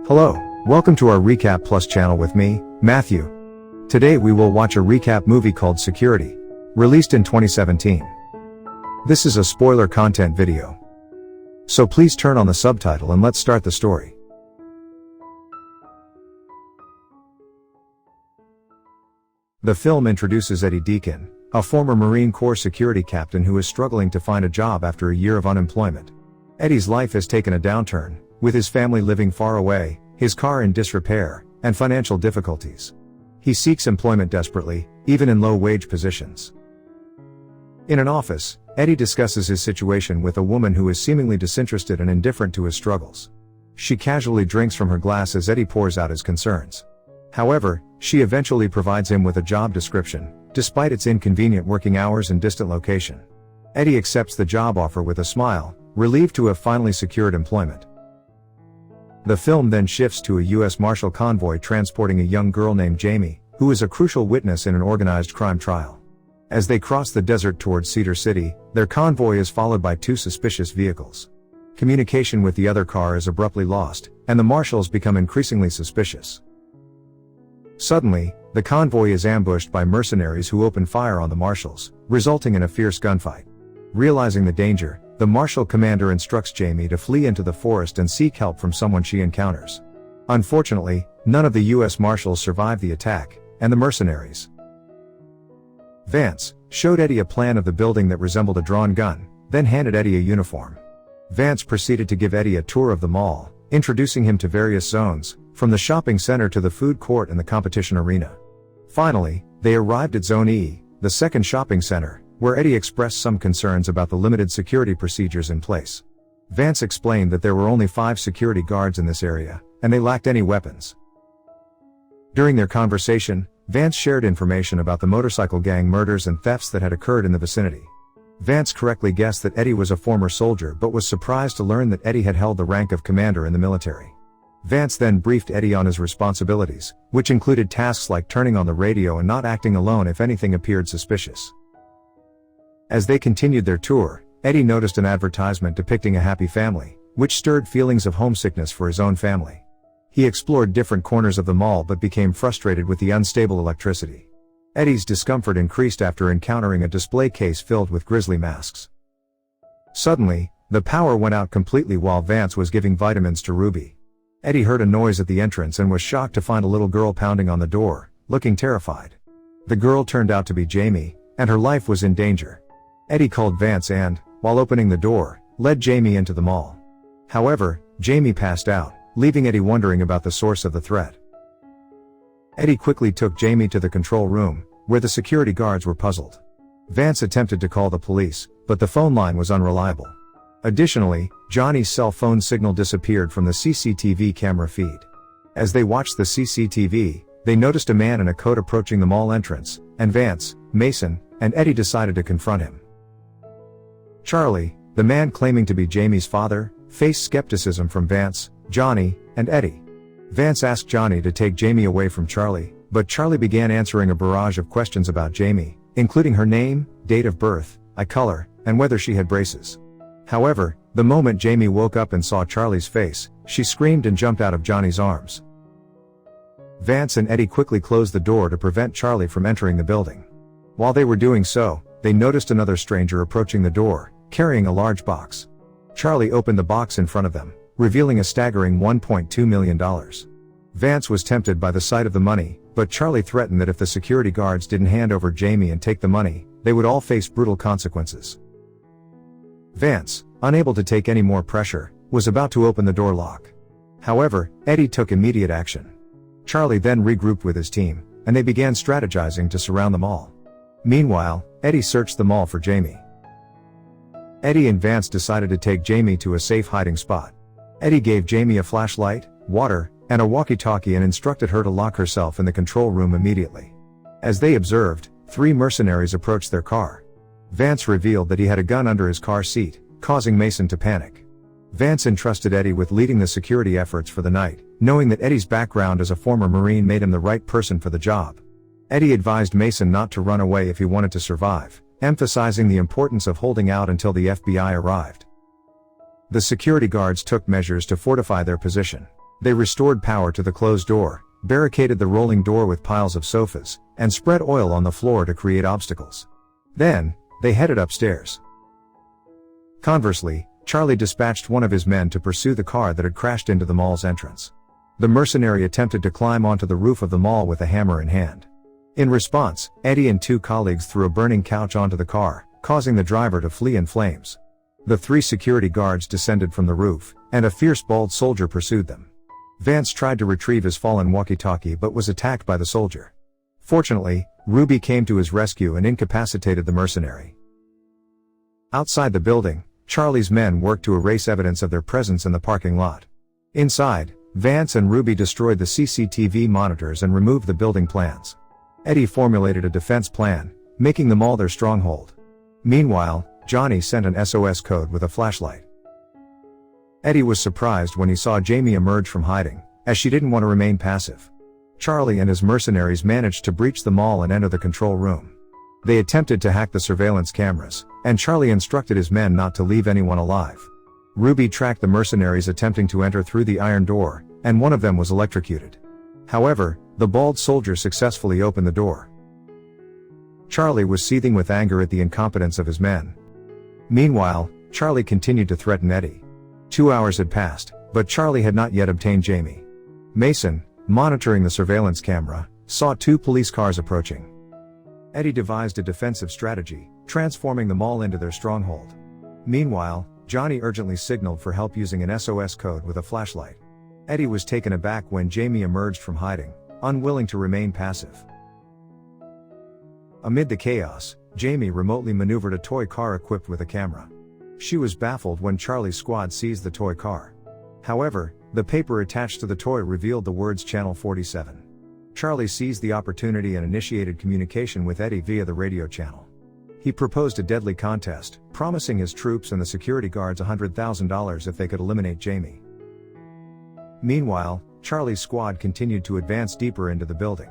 Hello, welcome to our RecapPlus channel with me, Matthew. Today we will watch a recap movie called Security, released in 2017. This is a spoiler content video. So please turn on the subtitle and let's start the story. The film introduces Eddie Deacon, a former Marine Corps security captain who is struggling to find a job after a year of unemployment. Eddie's life has taken a downturn, with his family living far away, his car in disrepair, and financial difficulties. He seeks employment desperately, even in low-wage positions. In an office, Eddie discusses his situation with a woman who is seemingly disinterested and indifferent to his struggles. She casually drinks from her glass as Eddie pours out his concerns. However, she eventually provides him with a job description, despite its inconvenient working hours and distant location. Eddie accepts the job offer with a smile, relieved to have finally secured employment. The film then shifts to a U.S. Marshal convoy transporting a young girl named Jamie, who is a crucial witness in an organized crime trial. As they cross the desert towards Cedar City, their convoy is followed by two suspicious vehicles. Communication with the other car is abruptly lost, and the marshals become increasingly suspicious. Suddenly, the convoy is ambushed by mercenaries who open fire on the marshals, resulting in a fierce gunfight. Realizing the danger, the marshal commander instructs Jamie to flee into the forest and seek help from someone she encounters. Unfortunately, none of the U.S. Marshals survive the attack, and the mercenaries. Vance showed Eddie a plan of the building that resembled a drawn gun, then handed Eddie a uniform. Vance proceeded to give Eddie a tour of the mall, introducing him to various zones, from the shopping center to the food court and the competition arena. Finally, they arrived at Zone E, the second shopping center, where Eddie expressed some concerns about the limited security procedures in place. Vance explained that there were only 5 security guards in this area, and they lacked any weapons. During their conversation, Vance shared information about the motorcycle gang murders and thefts that had occurred in the vicinity. Vance correctly guessed that Eddie was a former soldier but was surprised to learn that Eddie had held the rank of commander in the military. Vance then briefed Eddie on his responsibilities, which included tasks like turning on the radio and not acting alone if anything appeared suspicious. As they continued their tour, Eddie noticed an advertisement depicting a happy family, which stirred feelings of homesickness for his own family. He explored different corners of the mall but became frustrated with the unstable electricity. Eddie's discomfort increased after encountering a display case filled with grizzly masks. Suddenly, the power went out completely while Vance was giving vitamins to Ruby. Eddie heard a noise at the entrance and was shocked to find a little girl pounding on the door, looking terrified. The girl turned out to be Jamie, and her life was in danger. Eddie called Vance and, while opening the door, led Jamie into the mall. However, Jamie passed out, leaving Eddie wondering about the source of the threat. Eddie quickly took Jamie to the control room, where the security guards were puzzled. Vance attempted to call the police, but the phone line was unreliable. Additionally, Johnny's cell phone signal disappeared from the CCTV camera feed. As they watched the CCTV, they noticed a man in a coat approaching the mall entrance, and Vance, Mason, and Eddie decided to confront him. Charlie, the man claiming to be Jamie's father, faced skepticism from Vance, Johnny, and Eddie. Vance asked Johnny to take Jamie away from Charlie, but Charlie began answering a barrage of questions about Jamie, including her name, date of birth, eye color, and whether she had braces. However, the moment Jamie woke up and saw Charlie's face, she screamed and jumped out of Johnny's arms. Vance and Eddie quickly closed the door to prevent Charlie from entering the building. While they were doing so, they noticed another stranger approaching the door, carrying a large box. Charlie opened the box in front of them, revealing a staggering $1.2 million. Vance was tempted by the sight of the money, but Charlie threatened that if the security guards didn't hand over Jamie and take the money, they would all face brutal consequences. Vance, unable to take any more pressure, was about to open the door lock. However, Eddie took immediate action. Charlie then regrouped with his team, and they began strategizing to surround the mall. Meanwhile, Eddie searched the mall for Jamie. Eddie and Vance decided to take Jamie to a safe hiding spot. Eddie gave Jamie a flashlight, water, and a walkie-talkie and instructed her to lock herself in the control room immediately. As they observed, 3 mercenaries approached their car. Vance revealed that he had a gun under his car seat, causing Mason to panic. Vance entrusted Eddie with leading the security efforts for the night, knowing that Eddie's background as a former Marine made him the right person for the job. Eddie advised Mason not to run away if he wanted to survive, emphasizing the importance of holding out until the FBI arrived. The security guards took measures to fortify their position. They restored power to the closed door, barricaded the rolling door with piles of sofas, and spread oil on the floor to create obstacles. Then, they headed upstairs. Conversely, Charlie dispatched one of his men to pursue the car that had crashed into the mall's entrance. The mercenary attempted to climb onto the roof of the mall with a hammer in hand. In response, Eddie and two colleagues threw a burning couch onto the car, causing the driver to flee in flames. The three security guards descended from the roof, and a fierce bald soldier pursued them. Vance tried to retrieve his fallen walkie-talkie but was attacked by the soldier. Fortunately, Ruby came to his rescue and incapacitated the mercenary. Outside the building, Charlie's men worked to erase evidence of their presence in the parking lot. Inside, Vance and Ruby destroyed the CCTV monitors and removed the building plans. Eddie formulated a defense plan, making the mall their stronghold. Meanwhile, Johnny sent an SOS code with a flashlight. Eddie was surprised when he saw Jamie emerge from hiding, as she didn't want to remain passive. Charlie and his mercenaries managed to breach the mall and enter the control room. They attempted to hack the surveillance cameras, and Charlie instructed his men not to leave anyone alive. Ruby tracked the mercenaries attempting to enter through the iron door, and one of them was electrocuted. However, the bald soldier successfully opened the door. Charlie was seething with anger at the incompetence of his men. Meanwhile, Charlie continued to threaten Eddie. 2 hours had passed, but Charlie had not yet obtained Jamie. Mason, monitoring the surveillance camera, saw two police cars approaching. Eddie devised a defensive strategy, transforming the mall into their stronghold. Meanwhile, Johnny urgently signaled for help using an SOS code with a flashlight. Eddie was taken aback when Jamie emerged from hiding, unwilling to remain passive. Amid the chaos, Jamie remotely maneuvered a toy car equipped with a camera. She was baffled when Charlie's squad seized the toy car. However, the paper attached to the toy revealed the words Channel 47. Charlie seized the opportunity and initiated communication with Eddie via the radio channel. He proposed a deadly contest, promising his troops and the security guards $100,000 if they could eliminate Jamie. Meanwhile, Charlie's squad continued to advance deeper into the building.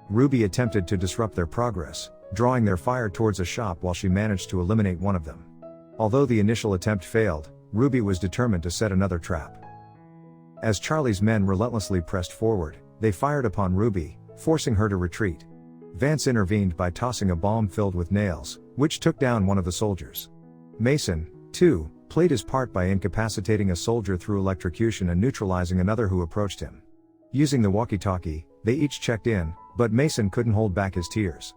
Ruby attempted to disrupt their progress, drawing their fire towards a shop while she managed to eliminate one of them. Although the initial attempt failed, Ruby was determined to set another trap. As Charlie's men relentlessly pressed forward, they fired upon Ruby, forcing her to retreat. Vance intervened by tossing a bomb filled with nails, which took down one of the soldiers. Mason, too, played his part by incapacitating a soldier through electrocution and neutralizing another who approached him. Using the walkie-talkie, they each checked in, but Mason couldn't hold back his tears.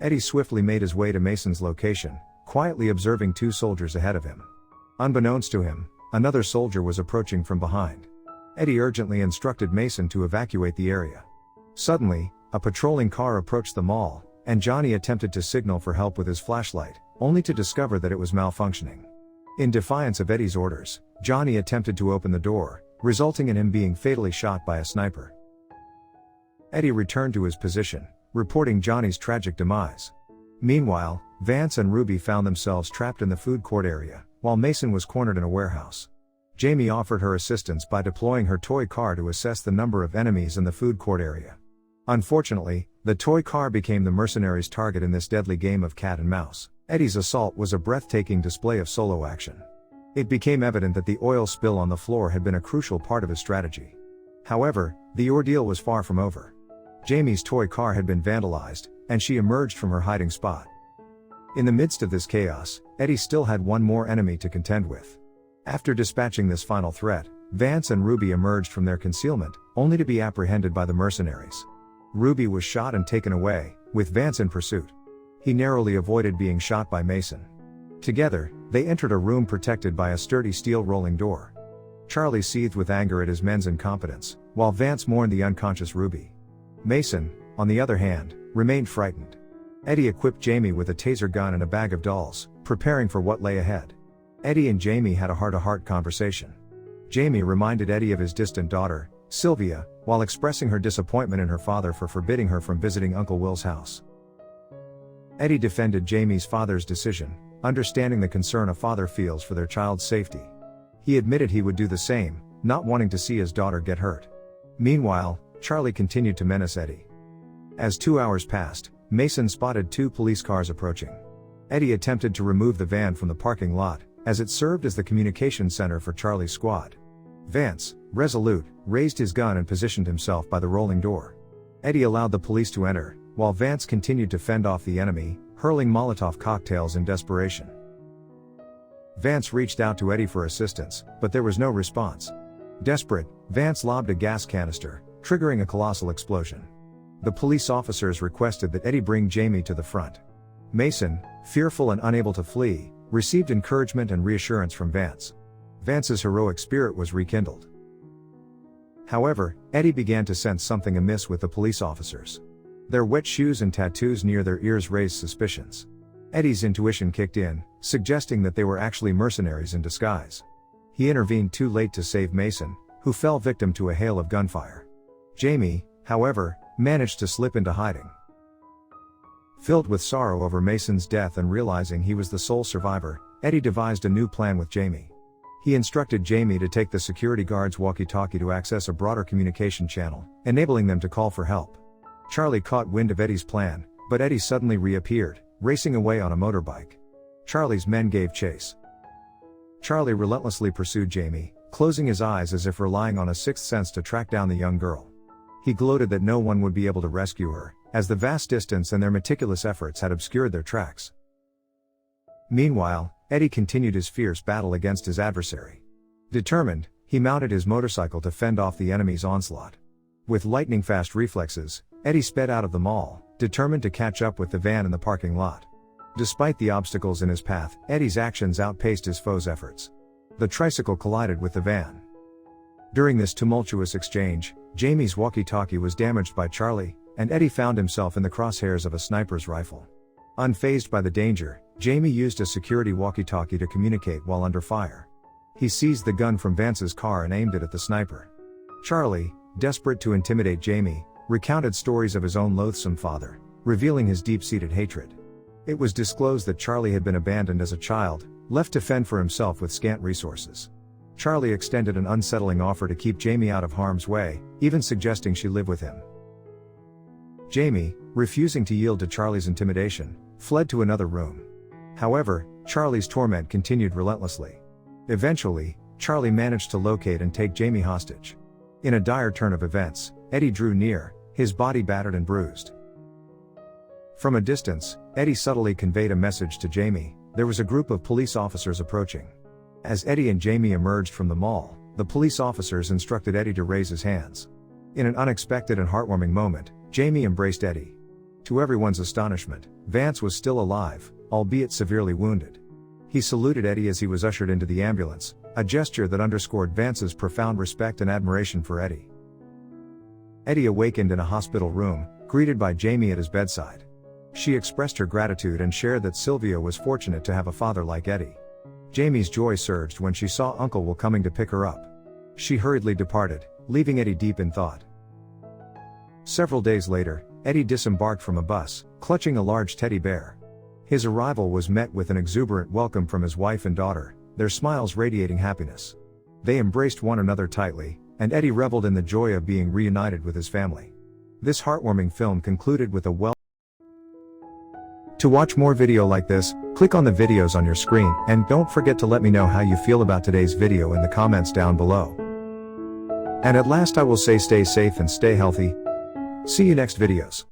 Eddie swiftly made his way to Mason's location, quietly observing two soldiers ahead of him. Unbeknownst to him, another soldier was approaching from behind. Eddie urgently instructed Mason to evacuate the area. Suddenly, a patrolling car approached the mall, and Johnny attempted to signal for help with his flashlight, only to discover that it was malfunctioning. In defiance of Eddie's orders, Johnny attempted to open the door, resulting in him being fatally shot by a sniper. Eddie returned to his position, reporting Johnny's tragic demise. Meanwhile, Vance and Ruby found themselves trapped in the food court area, while Mason was cornered in a warehouse. Jamie offered her assistance by deploying her toy car to assess the number of enemies in the food court area. Unfortunately, the toy car became the mercenaries' target in this deadly game of cat and mouse. Eddie's assault was a breathtaking display of solo action. It became evident that the oil spill on the floor had been a crucial part of his strategy. However, the ordeal was far from over. Jamie's toy car had been vandalized, and she emerged from her hiding spot. In the midst of this chaos, Eddie still had one more enemy to contend with. After dispatching this final threat, Vance and Ruby emerged from their concealment, only to be apprehended by the mercenaries. Ruby was shot and taken away, with Vance in pursuit. He narrowly avoided being shot by Mason. Together, they entered a room protected by a sturdy steel rolling door. Charlie seethed with anger at his men's incompetence, while Vance mourned the unconscious Ruby. Mason, on the other hand, remained frightened. Eddie equipped Jamie with a taser gun and a bag of dolls, preparing for what lay ahead. Eddie and Jamie had a heart-to-heart conversation. Jamie reminded Eddie of his distant daughter, Sylvia, while expressing her disappointment in her father for forbidding her from visiting Uncle Will's house. Eddie defended Jamie's father's decision, understanding the concern a father feels for their child's safety. He admitted he would do the same, not wanting to see his daughter get hurt. Meanwhile, Charlie continued to menace Eddie. As 2 hours passed, Mason spotted two police cars approaching. Eddie attempted to remove the van from the parking lot, as it served as the communication center for Charlie's squad. Vance, resolute, raised his gun and positioned himself by the rolling door. Eddie allowed the police to enter, while Vance continued to fend off the enemy, hurling Molotov cocktails in desperation. Vance reached out to Eddie for assistance, but there was no response. Desperate, Vance lobbed a gas canister, triggering a colossal explosion. The police officers requested that Eddie bring Jamie to the front. Mason, fearful and unable to flee, received encouragement and reassurance from Vance. Vance's heroic spirit was rekindled. However, Eddie began to sense something amiss with the police officers. Their wet shoes and tattoos near their ears raised suspicions. Eddie's intuition kicked in, suggesting that they were actually mercenaries in disguise. He intervened too late to save Mason, who fell victim to a hail of gunfire. Jamie, however, managed to slip into hiding. Filled with sorrow over Mason's death and realizing he was the sole survivor, Eddie devised a new plan with Jamie. He instructed Jamie to take the security guard's walkie-talkie to access a broader communication channel, enabling them to call for help. Charlie caught wind of Eddie's plan, but Eddie suddenly reappeared, racing away on a motorbike. Charlie's men gave chase. Charlie relentlessly pursued Jamie, closing his eyes as if relying on a sixth sense to track down the young girl. He gloated that no one would be able to rescue her, as the vast distance and their meticulous efforts had obscured their tracks. Meanwhile, Eddie continued his fierce battle against his adversary. Determined, he mounted his motorcycle to fend off the enemy's onslaught. With lightning-fast reflexes, Eddie sped out of the mall, determined to catch up with the van in the parking lot. Despite the obstacles in his path, Eddie's actions outpaced his foe's efforts. The tricycle collided with the van. During this tumultuous exchange, Jamie's walkie-talkie was damaged by Charlie, and Eddie found himself in the crosshairs of a sniper's rifle. Unfazed by the danger, Jamie used a security walkie-talkie to communicate while under fire. He seized the gun from Vance's car and aimed it at the sniper. Charlie, desperate to intimidate Jamie, recounted stories of his own loathsome father, revealing his deep-seated hatred. It was disclosed that Charlie had been abandoned as a child, left to fend for himself with scant resources. Charlie extended an unsettling offer to keep Jamie out of harm's way, even suggesting she live with him. Jamie, refusing to yield to Charlie's intimidation, fled to another room. However, Charlie's torment continued relentlessly. Eventually, Charlie managed to locate and take Jamie hostage. In a dire turn of events, Eddie drew near, his body battered and bruised. From a distance, Eddie subtly conveyed a message to Jamie: there was a group of police officers approaching. As Eddie and Jamie emerged from the mall, the police officers instructed Eddie to raise his hands. In an unexpected and heartwarming moment, Jamie embraced Eddie. To everyone's astonishment, Vance was still alive, albeit severely wounded. He saluted Eddie as he was ushered into the ambulance, a gesture that underscored Vance's profound respect and admiration for Eddie. Eddie awakened in a hospital room, greeted by Jamie at his bedside. She expressed her gratitude and shared that Sylvia was fortunate to have a father like Eddie. Jamie's joy surged when she saw Uncle Will coming to pick her up. She hurriedly departed, leaving Eddie deep in thought. Several days later, Eddie disembarked from a bus, clutching a large teddy bear. His arrival was met with an exuberant welcome from his wife and daughter, their smiles radiating happiness. They embraced one another tightly, and Eddie reveled in the joy of being reunited with his family. This heartwarming film concluded with a well. To watch more video like this, click on the videos on your screen, and don't forget to let me know how you feel about today's video in the comments down below. And at last I will say, stay safe and stay healthy. See you next videos.